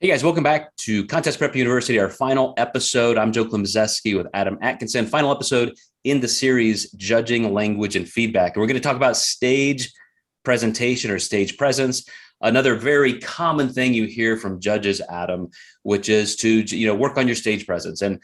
Hey guys, welcome back to Contest Prep University, our final episode. I'm Joe Klemczewski with Adam Atkinson. Final episode in the series, Judging Language and Feedback. And we're going to talk about stage presentation or stage presence. Another very common thing you hear from judges, Adam, which is to work on your stage presence. And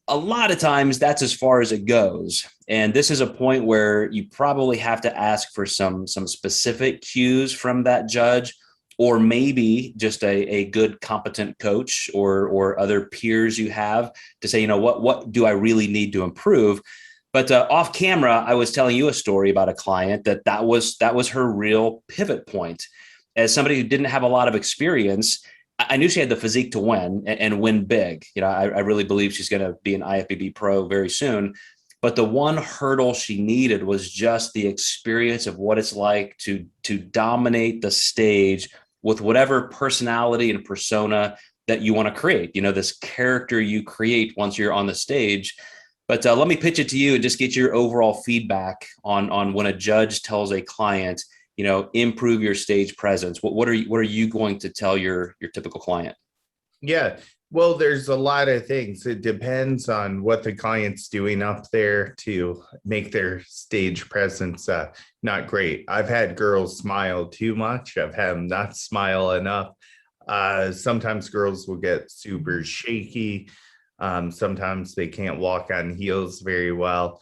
a lot of times that's as far as it goes. And this is a point where you probably have to ask for some specific cues from that judge, or maybe just a good competent coach or other peers you have to say, what do I really need to improve? But off camera, I was telling you a story about a client that was her real pivot point. As somebody who didn't have a lot of experience, I knew she had the physique to win and win big. I really believe she's going to be an IFBB pro very soon. But the one hurdle she needed was just the experience of what it's like to dominate the stage with whatever personality and persona that you want to create, this character you create once you're on the stage. But let me pitch it to you and just get your overall feedback on when a judge tells a client, improve your stage presence. What are you going to tell your typical client? Yeah, well, there's a lot of things. It depends on what the client's doing up there to make their stage presence not great. I've had girls smile too much. I've had them not smile enough. Sometimes girls will get super shaky. Sometimes they can't walk on heels very well.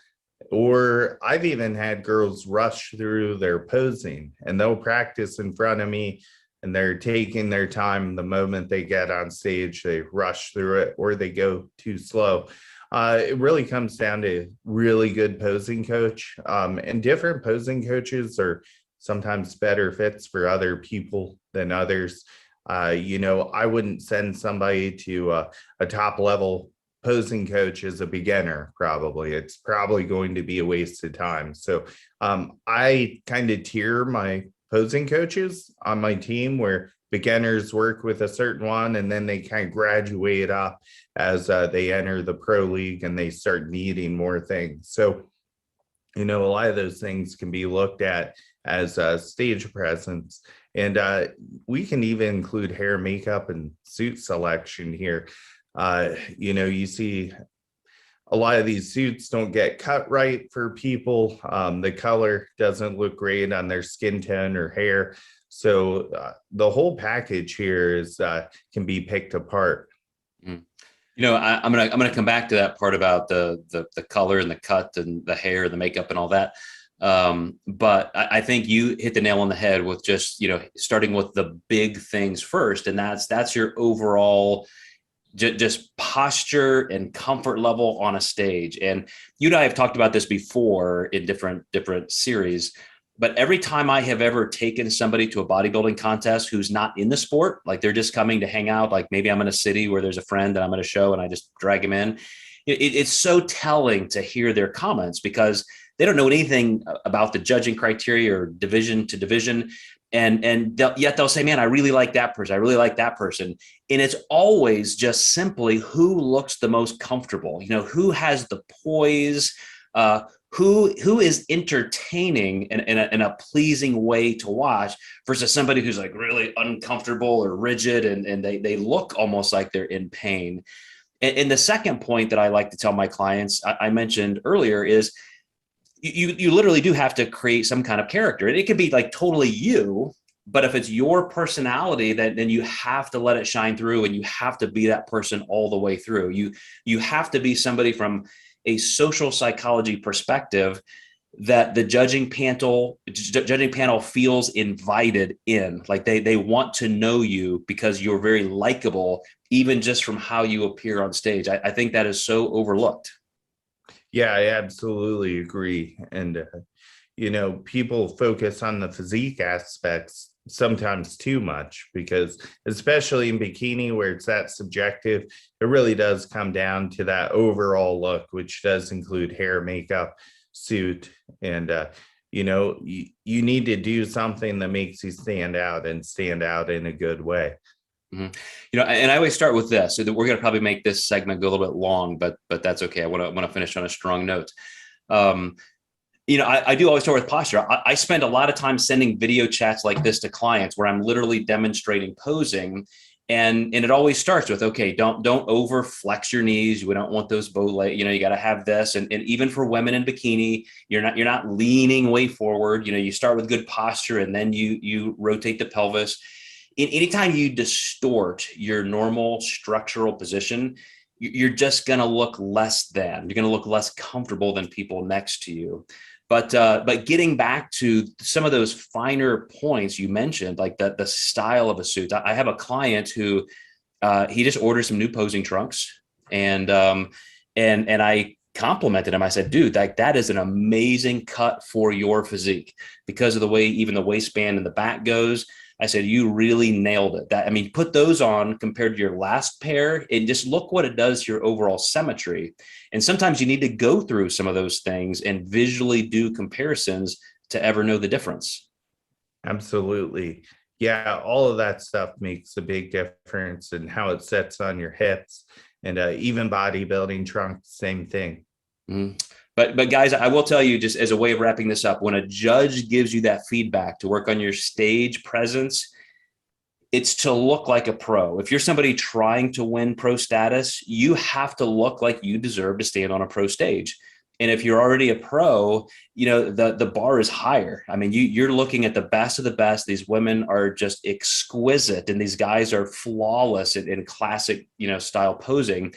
Or I've even had girls rush through their posing, and they'll practice in front of me, and they're taking their time. The moment they get on stage, they rush through it or they go too slow. It really comes down to really good posing coach, and different posing coaches are sometimes better fits for other people than others. I wouldn't send somebody to a top level posing coach as a beginner. Probably it's probably going to be a waste of time. So I kind of tier my posing coaches on my team, where beginners work with a certain one and then they kind of graduate up as they enter the pro league and they start needing more things. So a lot of those things can be looked at as stage presence, and we can even include hair, makeup, and suit selection here. You see a lot of these suits don't get cut right for people. The color doesn't look great on their skin tone or hair. So the whole package here can be picked apart. I'm gonna come back to that part about the color and the cut and the hair, the makeup, and all that. But I think you hit the nail on the head with just starting with the big things first, and that's your overall just posture and comfort level on a stage. And you and I have talked about this before in different series, but every time I have ever taken somebody to a bodybuilding contest who's not in the sport, like they're just coming to hang out, like maybe I'm in a city where there's a friend that I'm going to show and I just drag him in. It's so telling to hear their comments because they don't know anything about the judging criteria or division to division. And yet they'll say, man, I really like that person. I really like that person. And it's always just simply who looks the most comfortable, who has the poise, who is entertaining in a pleasing way to watch versus somebody who's like really uncomfortable or rigid and they look almost like they're in pain. And the second point that I like to tell my clients, I mentioned earlier, is you literally do have to create some kind of character. And it could be like totally you, but if it's your personality, then you have to let it shine through and you have to be that person all the way through. You have to be somebody from a social psychology perspective that the judging panel feels invited in, like they want to know you because you're very likable, even just from how you appear on stage. I think that is so overlooked. Yeah, I absolutely agree. And, people focus on the physique aspects sometimes too much, because especially in bikini where it's that subjective, it really does come down to that overall look, which does include hair, makeup, suit. And, you need to do something that makes you stand out and stand out in a good way. Mm-hmm. And I always start with this, so that we're going to probably make this segment go a little bit long, but that's okay. I want to finish on a strong note. I do always start with posture. I spend a lot of time sending video chats like this to clients where I'm literally demonstrating posing. And it always starts with, okay, don't over flex your knees. We don't want those bow leg, you got to have this. And even for women in bikini, you're not leaning way forward. You start with good posture, and then you rotate the pelvis. Anytime you distort your normal structural position, you're just going to look less than, you're going to look less comfortable than people next to you. But getting back to some of those finer points you mentioned, like the style of a suit. I have a client who he just ordered some new posing trunks, and I complimented him. I said, dude, that is an amazing cut for your physique because of the way even the waistband and the back goes. I said, you really nailed it. Put those on compared to your last pair and just look what it does to your overall symmetry. And sometimes you need to go through some of those things and visually do comparisons to ever know the difference. Absolutely. Yeah, all of that stuff makes a big difference in how it sets on your hips, and even bodybuilding trunks, same thing. Mm-hmm. But guys, I will tell you, just as a way of wrapping this up, when a judge gives you that feedback to work on your stage presence, it's to look like a pro. If you're somebody trying to win pro status, you have to look like you deserve to stand on a pro stage. And if you're already a pro, the bar is higher. You're looking at the best of the best. These women are just exquisite, and these guys are flawless in classic, style posing.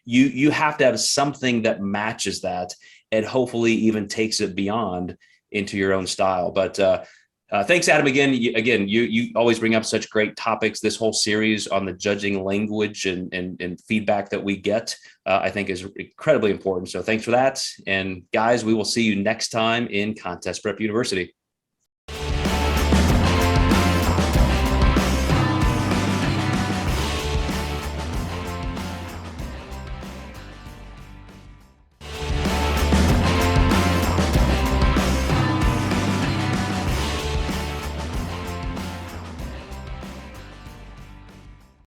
You have to have something that matches that, and hopefully even takes it beyond into your own style. But thanks, Adam. Again, you always bring up such great topics. This whole series on the judging language and feedback that we get, I think is incredibly important. So thanks for that. And guys, we will see you next time in Contest Prep University.